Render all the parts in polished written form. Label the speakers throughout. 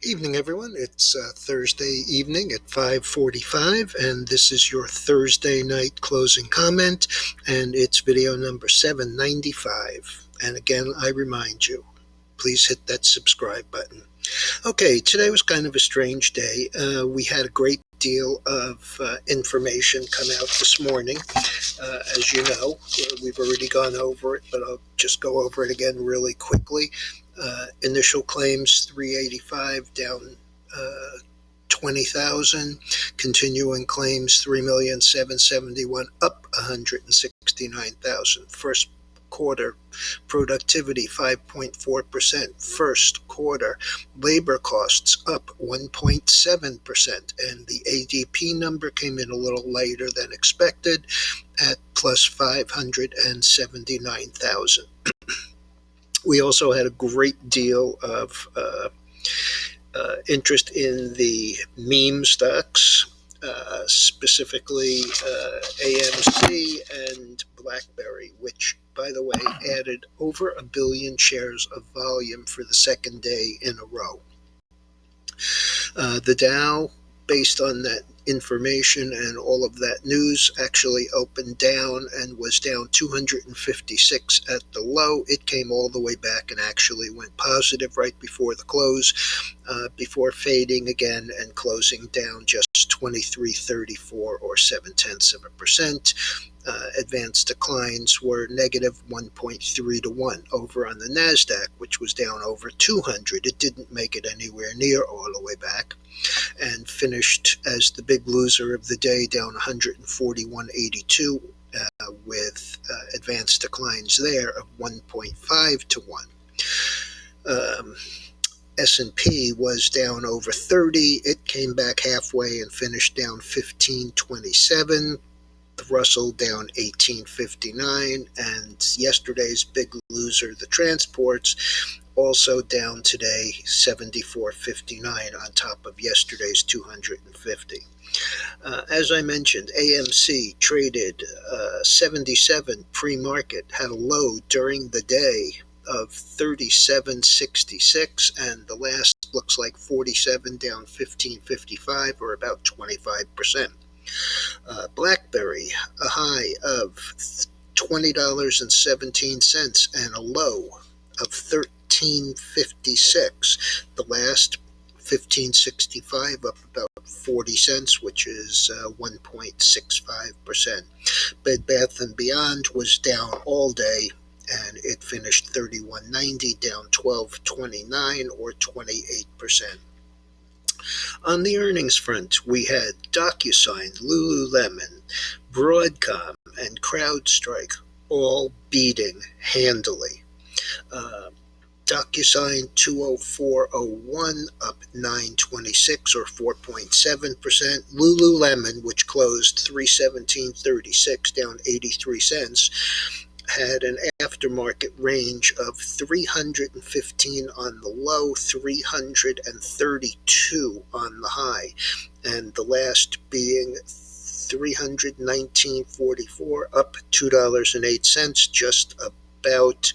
Speaker 1: Evening, everyone. It's Thursday evening at 5:45, and this is your Thursday night closing comment, and it's video number 795. And again, I remind you, please hit that subscribe button. Okay, today was kind of a strange day. We had a great deal of information come out this morning. As you know, we've already gone over it, but I'll just go over it again really quickly. Initial claims 385 down 20,000. Continuing claims 3,771 up 169,000. First quarter productivity 5.4%. First quarter labor costs up 1.7%, and the ADP number came in a little later than expected at plus 579,000. We also had a great deal of interest in the meme stocks, specifically AMC and BlackBerry, which, by the way, added over 1 billion shares of volume for the second day in a row. The Dow, based on that information and all of that news, actually opened down and was down 256 at the low. It came all the way back and actually went positive right before the close, before fading again and closing down just 23.34 or 0.7%. Advanced declines were negative 1.3 to 1 over on the NASDAQ, which was down over 200. It didn't make it anywhere near all the way back and finished as the big loser of the day, down 141.82 with advanced declines there of 1.5 to 1. S&P was down over 30. It came back halfway and finished down 15.27. The Russell down 18.59, and yesterday's big loser, the transports, also down today 74.59 on top of yesterday's 250. As I mentioned, AMC traded 77 pre-market, had a low during the day of 37.66, and the last looks like 47, down 15.55 or about 25%. BlackBerry, a high of $20.17 and a low of $13.56. The last 15.65, up about 40 cents, which is 1.65%. Bed Bath & Beyond was down all day, and it finished 31.90, down 12.29 or 28%. On the earnings front, we had DocuSign, Lululemon, Broadcom, and CrowdStrike all beating handily. DocuSign 204.01 up 9.26 or 4.7%. Lululemon, which closed 317.36, down 83 cents, had an aftermarket range of 315 on the low, 332 on the high, and the last being 319.44, up $2.08, just about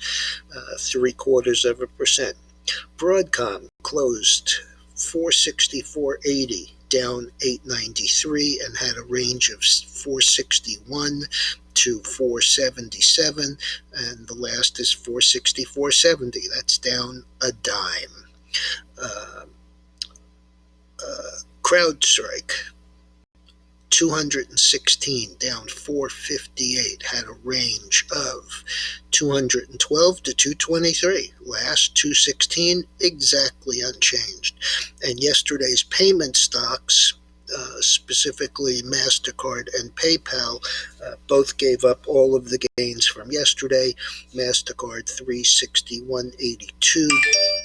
Speaker 1: 0.75%. Broadcom closed 464.80, down 8.93, and had a range of 461 to 477, and the last is 464.70. That's down a dime. CrowdStrike 216, down 458, had a range of 212 to 223. Last 216, exactly unchanged. And yesterday's payment stocks, specifically MasterCard and PayPal, both gave up all of the gains from yesterday. MasterCard 361.82,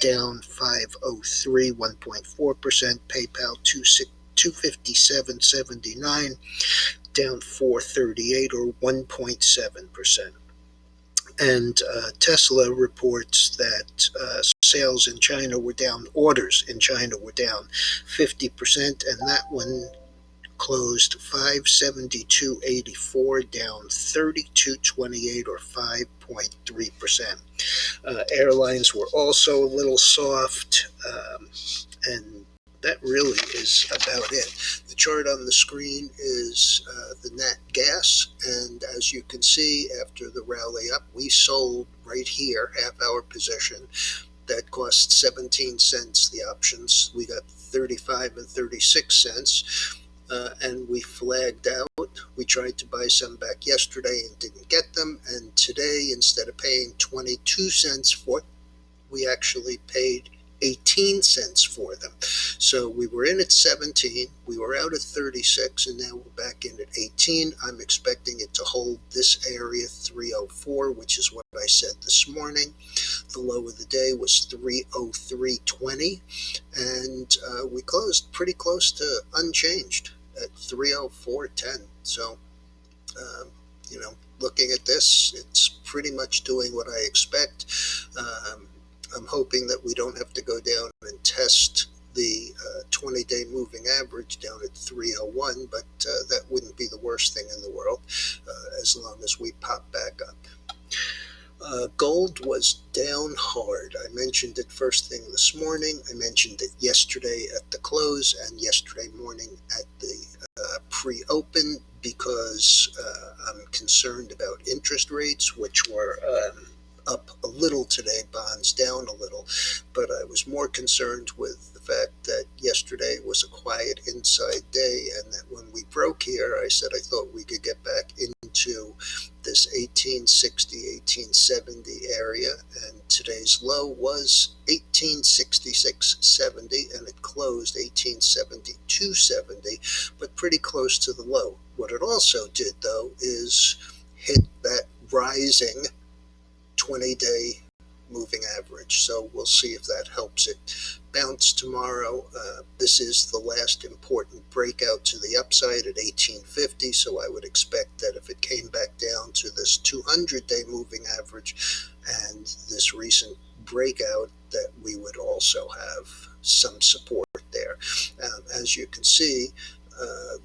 Speaker 1: down 503, 1.4%. PayPal 257.79, down 438 or 1.7%. And Tesla reports that sales in China were down, orders in China were down 50%, and that one closed 572.84, down 32.28 or 5.3%. Airlines were also a little soft, and that really is about it. The chart on the screen is the nat gas, and as you can see, after the rally up, we sold right here, half-hour position. That cost 17 cents, the options. We got 35 and 36 cents. And we flagged out. We tried to buy some back yesterday and didn't get them. And today, instead of paying 22 cents for it, we actually paid 18 cents for them. So we were in at 17, we were out at 36, and now we're back in at 18. I'm expecting it to hold this area 304, which is what I said this morning. The low of the day was 303.20, and we closed pretty close to unchanged at 304.10. So, looking at this, it's pretty much doing what I expect. I'm hoping that we don't have to go down and test the 20-day moving average down at 301, but that wouldn't be the worst thing in the world as long as we pop back up. Gold was down hard. I mentioned it first thing this morning. I mentioned it yesterday at the close and yesterday morning at the pre-open because I'm concerned about interest rates, which were up a little today, bonds down a little, but I was more concerned with the fact that yesterday was a quiet inside day, and that when we broke here, I said I thought we could get back into this 1860, 1870 area, and today's low was 1866.70, and it closed 1872.70, but pretty close to the low. What it also did, though, is hit that rising 20-day moving average. So we'll see if that helps it bounce tomorrow. This is the last important breakout to the upside at 1850. So I would expect that if it came back down to this 200-day moving average and this recent breakout, that we would also have some support there. As you can see,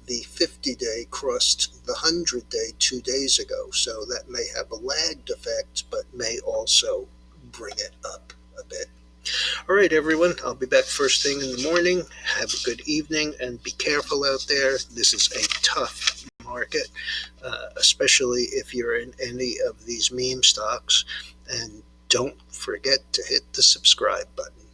Speaker 1: the 50-day crossed the 100-day 2 days ago, so that may have a lagged effect, but may also bring it up a bit. All right, everyone, I'll be back first thing in the morning. Have a good evening, and be careful out there. This is a tough market, especially if you're in any of these meme stocks, and don't forget to hit the subscribe button.